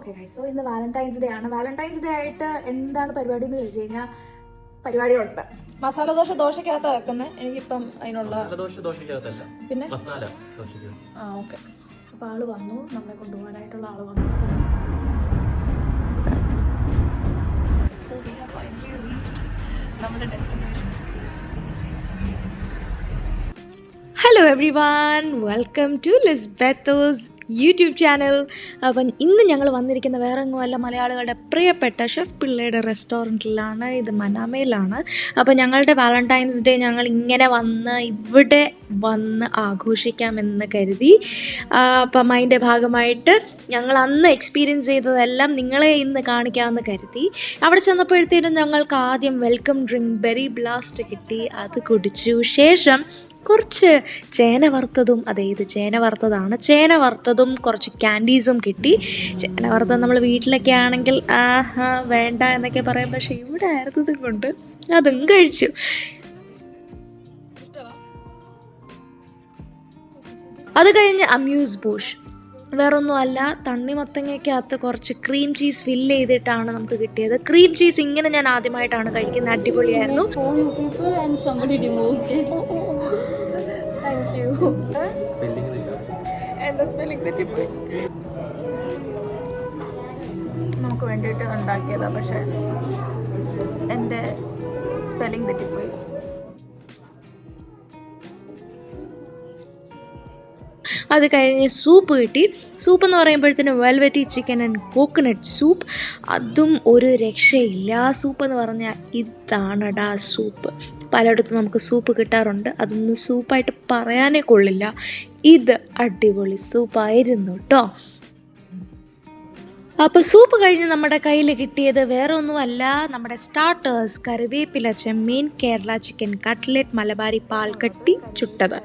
Okay guys, so ഇന്ന് Valentine's day ആണ്. Valentine's day ആയിട്ട് എന്താണ് പരിപാടി എന്ന് ചോദിച്ചു കഴിഞ്ഞാൽ പരിപാടികളുണ്ട്. മസാല ദോശ ദോശക്കകത്താ വെക്കുന്നത്. എനിക്കിപ്പം അതിനുള്ള പിന്നെ ഓക്കെ. അപ്പോൾ ആള് വന്നു, നമ്മളെ കൊണ്ടുപോകാനായിട്ടുള്ള ആള് വന്നു. So we have finally reached നമ്മുടെ destination. Hello everyone, welcome to Lisbeth's YouTube channel. അപ്പം ഇന്ന് ഞങ്ങൾ വന്നിരിക്കുന്ന വേറെ ഒന്നുമല്ല, മലയാളികളുടെ പ്രിയപ്പെട്ട ഷെഫ് പിള്ളയുടെ റെസ്റ്റോറൻറ്റിലാണ്. ഇത് മനാമയിലാണ്. അപ്പോൾ ഞങ്ങളുടെ വാലന്റൈൻസ് ഡേ ഞങ്ങൾ ഇങ്ങനെ ഇവിടെ വന്ന് ആഘോഷിക്കാമെന്ന് കരുതി. അപ്പം അതിൻ്റെ ഭാഗമായിട്ട് ഞങ്ങൾ അന്ന് എക്സ്പീരിയൻസ് ചെയ്തതെല്ലാം നിങ്ങളെ ഇന്ന് കാണിക്കാമെന്ന് കരുതി. അവിടെ ചെന്നപ്പോഴത്തേനും ഞങ്ങൾക്ക് ആദ്യം വെൽക്കം ഡ്രിങ്ക് ബെറി ബ്ലാസ്റ്റ് കിട്ടി. അത് കുടിച്ചു. ശേഷം കുറച്ച് ചേന വറുത്തതും, ഇത് ചേന വറുത്തതാണ്, ചേന വറുത്തതും കുറച്ച് ക്യാൻഡീസും കിട്ടി. ചേന വറുത്തത് നമ്മൾ വീട്ടിലൊക്കെ ആണെങ്കിൽ വേണ്ട എന്നൊക്കെ പറയും, പക്ഷേ ഇവിടെ ആയിരുന്നതും കൊണ്ട് അതും കഴിച്ചു. അത് കഴിഞ്ഞ് അമ്യൂസ് ബൂഷ്, വേറൊന്നും അല്ല, തണ്ണിമത്തങ്ങയ്ക്കകത്ത് കുറച്ച് ക്രീം ചീസ് ഫില്ല് ചെയ്തിട്ടാണ് നമുക്ക് കിട്ടിയത്. ക്രീം ചീസ് ഇങ്ങനെ ഞാൻ ആദ്യമായിട്ടാണ് കഴിക്കുന്നത്. അടിപൊളിയായിരുന്നു. Thank you. എന്താ സ്പെല്ലിംഗ് തെറ്റിപ്പോയി. നമുക്ക് വേണ്ടിയിട്ട് ഉണ്ടാക്കിയതാണ്, പക്ഷേ എൻ്റെ സ്പെല്ലിംഗ് തെറ്റിപ്പോയി. അത് കഴിഞ്ഞ് സൂപ്പ് കിട്ടി. സൂപ്പ് എന്ന് പറയുമ്പോഴത്തേനും velvety chicken and coconut soup. അതും ഒരു രക്ഷയില്ല. സൂപ്പ് എന്ന് പറഞ്ഞാൽ ഇതാണടാ സൂപ്പ്. പലയിടത്തും നമുക്ക് സൂപ്പ് കിട്ടാറുണ്ട്, അതൊന്നും സൂപ്പായിട്ട് പറയാനേ കൊള്ളില്ല. ഇത് അടിപൊളി സൂപ്പായിരുന്നു കേട്ടോ. അപ്പോൾ സൂപ്പ് കഴിഞ്ഞ് നമ്മുടെ കയ്യിൽ കിട്ടിയത് വേറെ ഒന്നുമല്ല, നമ്മുടെ സ്റ്റാർട്ടേഴ്സ്, കറിവേപ്പില, ചെമ്മീൻ, കേരള ചിക്കൻ കട്ട്ലറ്റ്, മലബാരി പാൽക്കട്ടി ചുട്ടത്.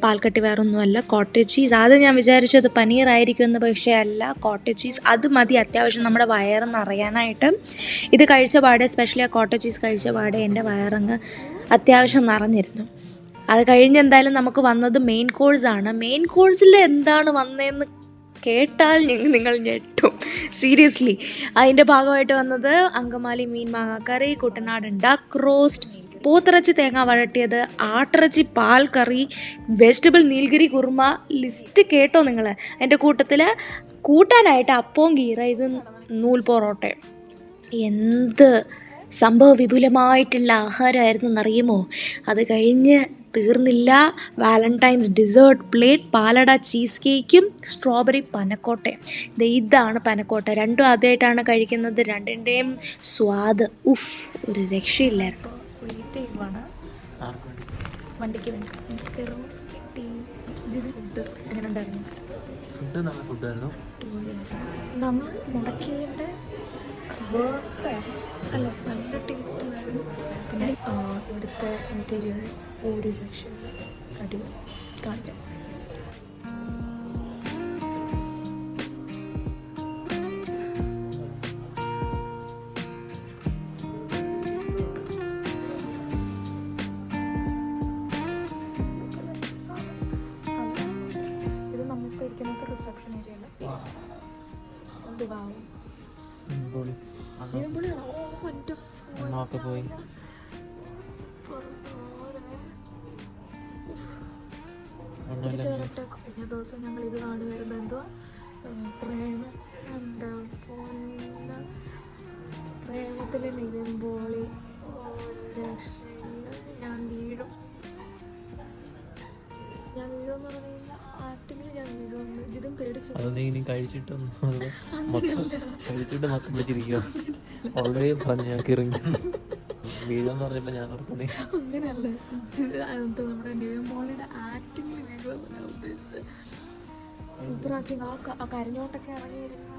പാൽക്കട്ടി വേറെ ഒന്നുമല്ല, കോട്ടേജ് ചീസ്. അത് ഞാൻ വിചാരിച്ചത് പനീറായിരിക്കുമെന്ന്, പക്ഷേ അല്ല, കോട്ടേജ് ചീസ്. അത് മതി അത്യാവശ്യം നമ്മുടെ വയറെന്ന് അറിയാനായിട്ട്. ഇത് കഴിച്ച പാടെ, സ്പെഷ്യലി ആ കോട്ടേജ് ചീസ് കഴിച്ച പാടെ എൻ്റെ വയറങ്ങ് അത്യാവശ്യം നിറഞ്ഞിരുന്നു. അത് കഴിഞ്ഞ് എന്തായാലും നമുക്ക് വന്നത് മെയിൻ കോഴ്സാണ്. മെയിൻ കോഴ്സിൽ എന്താണ് വന്നതെന്ന് കേട്ടാൽ നിങ്ങൾ ഞെട്ടും, സീരിയസ്ലി. അതിൻ്റെ ഭാഗമായിട്ട് വന്നത് അങ്കമാലി മീൻ മാങ്ങാക്കറി, കുട്ടനാടൻ ഡക്ക് റോസ്റ്റ്, പോത്തിറച്ചി തേങ്ങ വഴട്ടിയത്, ആട്ടിറച്ചി പാൽ കറി, വെജിറ്റബിൾ നീൽഗിരി കുറുമ. ലിസ്റ്റ് കേട്ടോ നിങ്ങൾ. അതിൻ്റെ കൂട്ടത്തിൽ കൂട്ടാനായിട്ട് അപ്പവും ഗീ റൈസും നൂൽ പൊറോട്ടയും. എന്ത് സംഭവ വിപുലമായിട്ടുള്ള ആഹാരമായിരുന്നു എന്നറിയുമോ. അത് കഴിഞ്ഞ് തീർന്നില്ല. വാലന്റൈൻസ് ഡിസേർട്ട് പ്ലേറ്റ്, പാലട ചീസ് കേക്കും സ്ട്രോബെറി പനക്കോട്ടയും. ഇതാണ് പനക്കോട്ട. രണ്ടും ആദ്യമായിട്ടാണ് കഴിക്കുന്നത്. രണ്ടിൻ്റെയും സ്വാദ് ഒരു രക്ഷയില്ലായിരുന്നു. വണ്ടിക്ക് വേണ്ടി കിട്ടി. ഫുഡ് എങ്ങനെ ഉണ്ടായിരുന്നു? നമ്മൾ മുടക്കിയതിൻ്റെ അല്ല, നല്ല ടേസ്റ്റ് ആയിരുന്നു. പിന്നെ ഇവിടുത്തെ ഇൻറ്റീരിയേഴ്സ് ഒരു രക്ഷയില്ല, അടിപൊളി. കാണിക്കാം. ഇത് നമുക്ക് ഇരിക്കുന്നത് റിസപ്ഷൻ ഏരിയയിൽ. എന്തുവാകും പോയി. തിരിച്ചു വരട്ടെ. കഴിഞ്ഞ ദിവസം ഞങ്ങൾ ഇത് കാണുമായിരുന്നു. എന്തുവാ പ്രേമം, എന്താ പ്രേമത്തിൽ നിവിൻപോളി. ഞാൻ വീഴും എന്ന് പറഞ്ഞു കഴിഞ്ഞാൽ ആക്ടിങ്ങിൽ ഞാൻ വീഴുമെന്ന് ജിതും പേടിച്ചു. കഴിച്ചിട്ട് മൊത്തം പിടിച്ചിരിക്കുക. ഓൾറെഡി പറഞ്ഞു ഞങ്ങൾക്ക് ഇറങ്ങി വീഴെന്ന് പറഞ്ഞപ്പോൾ ഞാൻ ഓർക്കുന്നേ അങ്ങനെയല്ല, നമ്മുടെ നിവിൻപോളിയുടെ ആക്ടിങ്ങിൽ വീഴുമെന്ന് ഞാൻ ഉദ്ദേശിച്ചത്. Super acting. ആ കരഞ്ഞോട്ടൊക്കെ ഇറങ്ങി വരുന്ന.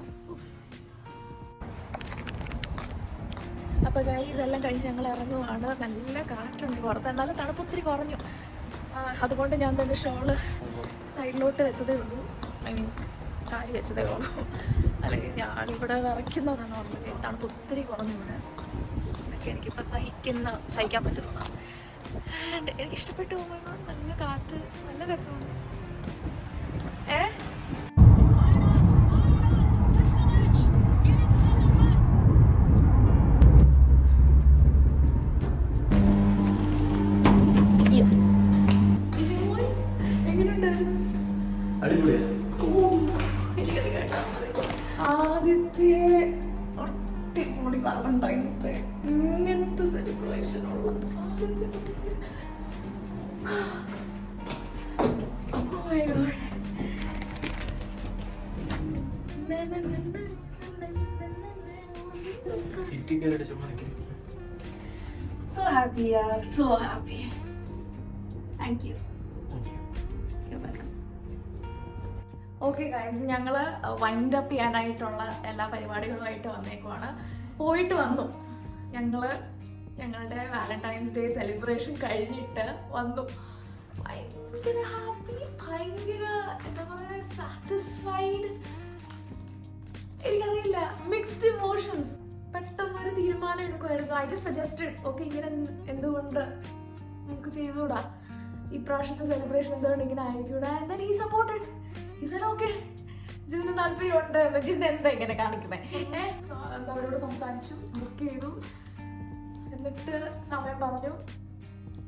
അപ്പോൾ ഗൈസ് എല്ലാം കഴിഞ്ഞ് ഞങ്ങൾ ഇറങ്ങുവാണ്. നല്ല കാറ്റുണ്ട് പുറത്ത്, എന്നാലും തണുപ്പ് ഒത്തിരി കുറഞ്ഞു. അതുകൊണ്ട് ഞാൻ തന്നെ ഷോള് സൈഡിലോട്ട് വെച്ചതേ ഉള്ളൂ, ചാരി വെച്ചതേ ഉള്ളൂ. അല്ലെങ്കിൽ ഞാനിവിടെ വിറയ്ക്കുന്നതാണ് ഓർമ്മ. തണുപ്പ് ഒത്തിരി കുറഞ്ഞു ഇവിടെ. ഇതൊക്കെ എനിക്കിപ്പോൾ സഹിക്കാൻ പറ്റുന്നതാണ്. ആൻഡ് എനിക്കിഷ്ടപ്പെട്ടു പോകുമ്പോൾ നല്ല കാറ്റ്, നല്ല രസമാണ്. എനിക്കത് കേട്ടാൽ ആദ്യത്തെ അടിപൊളി വാലന്റൈൻസ് ഡേ, ഇങ്ങനത്തെ സെലിബ്രേഷൻ ഉള്ള So happy, yaar. So happy. Thank you. You're welcome. Okay guys, ഞങ്ങൾ വൈൻഡ് അപ്പ് ചെയ്യാനായിട്ടുള്ള എല്ലാ പരിപാടികളുമായിട്ട് വന്നേക്കുവാണ്. പോയിട്ട് വന്നു. ഞങ്ങളുടെ വാലന്റൈൻസ് ഡേ സെലിബ്രേഷൻ കഴിഞ്ഞിട്ട് വന്നു. ഭയങ്കര ഹാപ്പി, ഭയങ്കര എന്താ പറയുക, സാറ്റിസ്ഫൈഡ്. എനിക്കറിയില്ല, മിക്സ്ഡ് ഇമോഷൻസ്. പെട്ടെന്നൊരു തീരുമാനം എടുക്കുമായിരുന്നു. ഐ ജസ്റ്റ് സജസ്റ്റഡ്, ഓക്കെ ഇങ്ങനെ എന്തുകൊണ്ട് നമുക്ക് ചെയ്തുകൂടാ, ഇപ്രാവശ്യത്തെ സെലിബ്രേഷൻ എന്തുകൊണ്ട് ഇങ്ങനെ ആയിരിക്കൂടാ. എന്നാൽ ഈ സപ്പോർട്ടഡ്, ഈ സാർ ഓക്കെ ജിതിന് താല്പര്യമുണ്ട് എന്ന്. ജിതിന് എന്താ ഇങ്ങനെ കാണിക്കുന്നത്? അവരോട് സംസാരിച്ചു, ബുക്ക് ചെയ്തു, എന്നിട്ട് സമയം പറഞ്ഞു.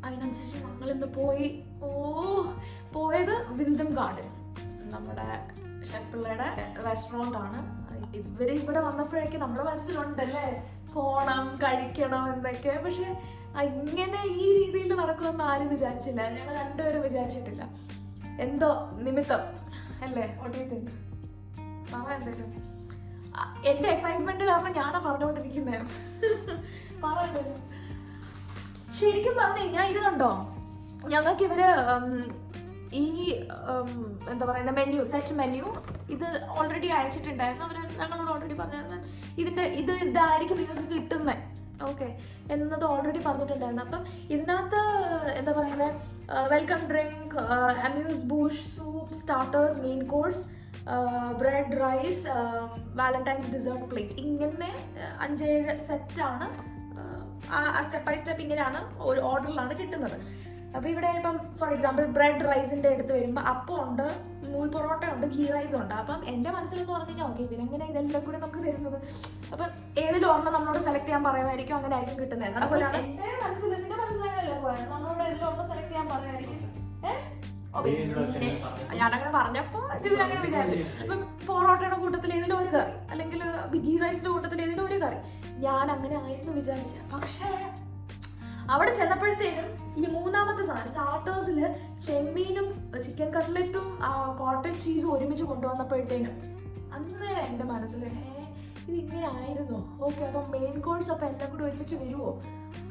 അതിനനുസരിച്ച് നമ്മളിന്ന് പോയത് വിന്ദം ഗാർഡൻ, നമ്മുടെ ഷെഫ് പിള്ളയുടെ റെസ്റ്റോറൻ്റ് ആണ്. ഇവര് ഇവിടെ വന്നപ്പോഴേക്കും നമ്മുടെ മനസ്സിലുണ്ടല്ലേ പോണം, കഴിക്കണം എന്നൊക്കെ. പക്ഷെ ഇങ്ങനെ ഈ രീതിയിൽ നടക്കുമെന്ന് ആരും വിചാരിച്ചില്ല. ഞങ്ങൾ രണ്ടുപേരും വിചാരിച്ചിട്ടില്ല. എന്തോ നിമിത്തം അല്ലേ? ഒട്ടേക്ക് എന്തേലും എന്റെ എക്സൈറ്റ്മെന്റ് കാരണം ഞാനാ പറഞ്ഞുകൊണ്ടിരിക്കുന്നേ. പറയണ്ടല്ലോ. ശരിക്കും പറഞ്ഞു കഴിഞ്ഞാൽ ഇത് കണ്ടോ, ഞങ്ങൾക്ക് ഇവര് ഈ എന്താ പറയുക മെനു, സെറ്റ് മെനു ഇത് ഓൾറെഡി അയച്ചിട്ടുണ്ടായിരുന്നു. അവർ ഞങ്ങളോട് ഓൾറെഡി പറഞ്ഞായിരുന്നു ഇതായിരിക്കും നിങ്ങൾക്ക് കിട്ടുന്നത്, ഓക്കെ എന്നത് ഓൾറെഡി പറഞ്ഞിട്ടുണ്ടായിരുന്നു. അപ്പം ഇതിനകത്ത് എന്താ പറയുന്നത്, welcome drink, amuse bouche, soup, starters, main course, bread, rice, Valentine's dessert plate, ഇങ്ങനെ 5-7 സെറ്റാണ്. സ്റ്റെപ്പ് ബൈ സ്റ്റെപ്പ് ഇങ്ങനെയാണ് ഒരു ഓർഡറിലാണ് കിട്ടുന്നത്. അപ്പോൾ ഇവിടെ ഇപ്പം ഫോർ എക്സാമ്പിൾ ബ്രെഡ് റൈസിൻ്റെ അടുത്ത് വരുമ്പോൾ അപ്പം ഉണ്ട്, നൂൽ പൊറോട്ട ഉണ്ട്, ഗീ റൈസ് ഉണ്ട്. അപ്പം എൻ്റെ മനസ്സിലെന്ന് പറഞ്ഞു കഴിഞ്ഞാൽ ഓക്കെ ഇവരെങ്ങനെ ഇതെല്ലാം കൂടെ നമുക്ക് തരുന്നത്, അപ്പം ഏതിലും ഒരെണ്ണം നമ്മളോട് സെലക്ട് ചെയ്യാൻ പറയുമായിരിക്കും, അങ്ങനെ ആയിരിക്കും കിട്ടുന്നത്. അതുപോലെയാണ് എൻ്റെ മനസ്സിലായല്ലോ പോയത്, നമ്മളോട് ഏതിലും ഒരെണ്ണം സെലക്ട് ചെയ്യാൻ പറയുമായിരിക്കും. ഞാനങ്ങനെ പറഞ്ഞപ്പോൾ ഇതിലങ്ങനെ വിചാരിച്ചു. ഇപ്പം പൊറോട്ടയുടെ കൂട്ടത്തിൽ ഏതിലും ഒരു കറി, അല്ലെങ്കിൽ ഗീ റൈസിന്റെ കൂട്ടത്തിൽ ഏതിലും ഒരു കറി, ഞാൻ അങ്ങനെ ആയിരുന്നു വിചാരിച്ചത്. പക്ഷേ അവിടെ ചെന്നപ്പോഴത്തേനും ഈ മൂന്നാമത്തെ സാധനം സ്റ്റാർട്ടേഴ്സിൽ ചെമ്മീനും ചിക്കൻ കട്ട്ലറ്റും കോട്ടേജ് ചീസും ഒരുമിച്ച് കൊണ്ടുവന്നപ്പോഴത്തേനും അന്നേരം എൻ്റെ മനസ്സിൽ ഇത് ഇങ്ങനെ ആയിരുന്നോ, ഓക്കെ അപ്പം മെയിൻ കോഴ്സ് അപ്പം എല്ലാം കൂടി ഒരുമിച്ച് വരുമോ,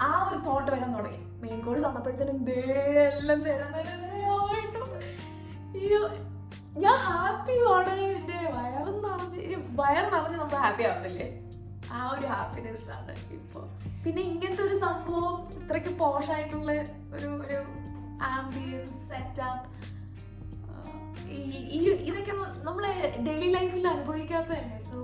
ആ ഒരു തോട്ട് വരാൻ തുടങ്ങി. മെയിൻ കോഴ്സ് വന്നപ്പോഴത്തേനും എല്ലാം ഞാൻ ഹാപ്പിയാണ്. എൻ്റെ വയറ് നിറഞ്ഞ് നമ്മൾ ഹാപ്പി ആവുന്നില്ലേ, ആ ഒരു ഹാപ്പിനെസ് ആണ് ഇപ്പോൾ. പിന്നെ ഇങ്ങനത്തെ ഒരു സംഭവം, ഇത്രയ്ക്ക് പോഷായിട്ടുള്ള ഒരു ആംബിയൻസ് സെറ്റപ്പ്, ഇതൊക്കെ നമ്മളെ ഡെയിലി ലൈഫിൽ അനുഭവിക്കാത്തതല്ലേ. So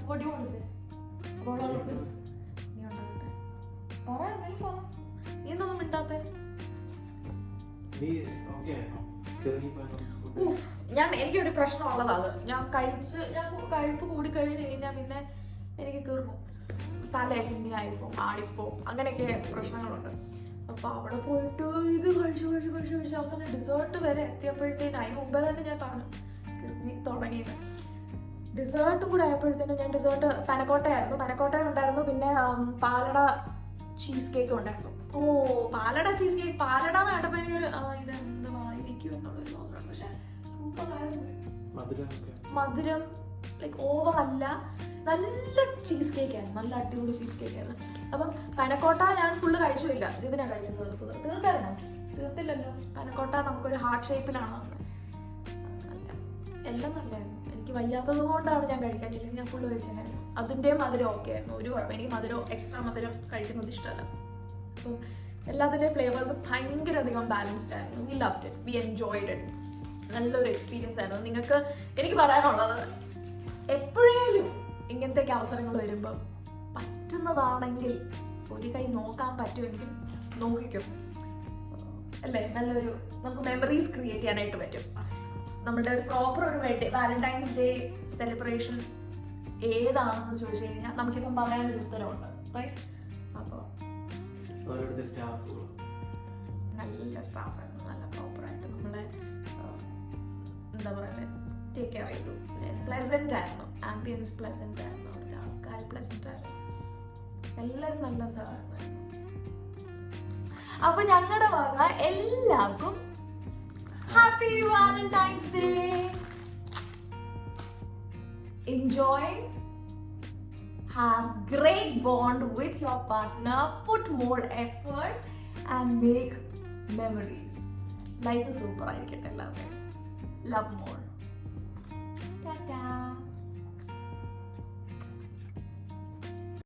what do you want to say about all of this? നീ എന്തൊന്നും മിണ്ടാത്തെ? എനിക്കൊരു പ്രശ്നമുള്ളത് അത്, ഞാൻ കഴിപ്പ് കൂടി കഴിഞ്ഞ് കഴിഞ്ഞാൽ പിന്നെ എനിക്ക് കീറും, തലയൊക്കെ ഇങ്ങനെ ആയിപ്പോ ആടിപ്പോ, അങ്ങനെയൊക്കെ പ്രശ്നങ്ങളുണ്ട്. അപ്പൊ അവിടെ പോയിട്ട് ഇത് കഴിച്ച് അവസാനം ഡിസേർട്ട് വരെ എത്തിയപ്പോഴത്തേനും, അതിന് മുമ്പേ തന്നെ ഞാൻ പറഞ്ഞു തുടങ്ങിയത്. ഡിസേർട്ടും കൂടെ ആയപ്പോഴത്തേനും ഞാൻ ഡിസേർട്ട് പനക്കോട്ട ഉണ്ടായിരുന്നു, പിന്നെ പാലട ചീസ് കേക്ക് ഉണ്ടായിരുന്നു. പാലട ചീസ് കേക്ക്, പാലട എന്ന് കേട്ടപ്പോൾ എനിക്കൊരു ഇതെന്ത് വായിരിക്കും എന്നുള്ളൊരു തോന്നുന്നുണ്ട്. പക്ഷെ സൂപ്പറായിരുന്നു, മധുരം ലൈക്ക് ഓവറല്ല, നല്ല ചീസ് കേക്ക് ആയിരുന്നു, നല്ല അടിപൊളി ചീസ് കേക്ക് ആയിരുന്നു. അപ്പം പനക്കോട്ട ഞാൻ ഫുള്ള് കഴിച്ചില്ല, ഇതിനാണ് കഴിച്ചത്. തീർത്തില്ലല്ലോ. പനക്കോട്ട നമുക്കൊരു ഹാർട്ട് ഷേപ്പിലാണ് വന്നത്. എല്ലാം നല്ലതായിരുന്നു. എനിക്ക് വയ്യാത്തത് കൊണ്ടാണ് ഞാൻ കഴിക്കാനില്ലെങ്കിൽ ഞാൻ ഫുള്ള് കഴിച്ചിട്ടുണ്ടായിരുന്നു. അതിൻ്റെയും മധുരം ഓക്കെ ആയിരുന്നു, ഒരു കുഴപ്പം. എനിക്ക് മധുരം എക്സ്ട്രാ മധുരം കഴിക്കുന്നത് ഇഷ്ടമല്ല. അപ്പം എല്ലാത്തിൻ്റെയും ഫ്ലേവേഴ്സ് ഭയങ്കര അധികം ബാലൻസ്ഡ് ആയിരുന്നു. We loved it, we enjoyed it. നല്ലൊരു എക്സ്പീരിയൻസ് ആയിരുന്നു. നിങ്ങൾക്ക് എനിക്ക് പറയാനുള്ളത്, എപ്പോഴേലും ഇങ്ങനത്തെയൊക്കെ അവസരങ്ങൾ വരുമ്പം പറ്റുന്നതാണെങ്കിൽ ഒരു കൈ നോക്കാൻ പറ്റുമെങ്കിൽ നോക്കിക്കും അല്ലേ. നല്ലൊരു നമുക്ക് മെമ്മറീസ് ക്രിയേറ്റ് ചെയ്യാനായിട്ട് പറ്റും. നമ്മളുടെ ഒരു പ്രോപ്പർ ഒരു വാലന്റൈൻസ് ഡേ സെലിബ്രേഷൻ ഏതാണെന്ന് ചോദിച്ചു കഴിഞ്ഞാൽ നമുക്കിപ്പം പറയാനൊരു ഉത്തരവുണ്ട്, റൈറ്റ്? അപ്പോൾ നല്ല സ്റ്റാഫായിരുന്നു, നല്ല പ്രോപ്പറായിട്ട് നമ്മളെ എന്താ പറയുക ടേക്ക് കെയർ ചെയ്തു. പ്ലസന്റ് ആയിരുന്നു, ആംബിയൻസ് പ്ലസന്റ് ആയിരുന്നു, അവിടുത്തെ ആൾക്കാർ പ്ലസന്റ് ആയിരുന്നു, എല്ലാവരും നല്ല സഹകരണമായിരുന്നു. അപ്പൊ ഞങ്ങളുടെ വക എല്ലാവർക്കും happy Valentine's day. Enjoy, have great bond with your partner, put more effort and make memories. Life is super ആയിരിക്കട്ടെ എല്ലാവരും. Love more. Ta-ta.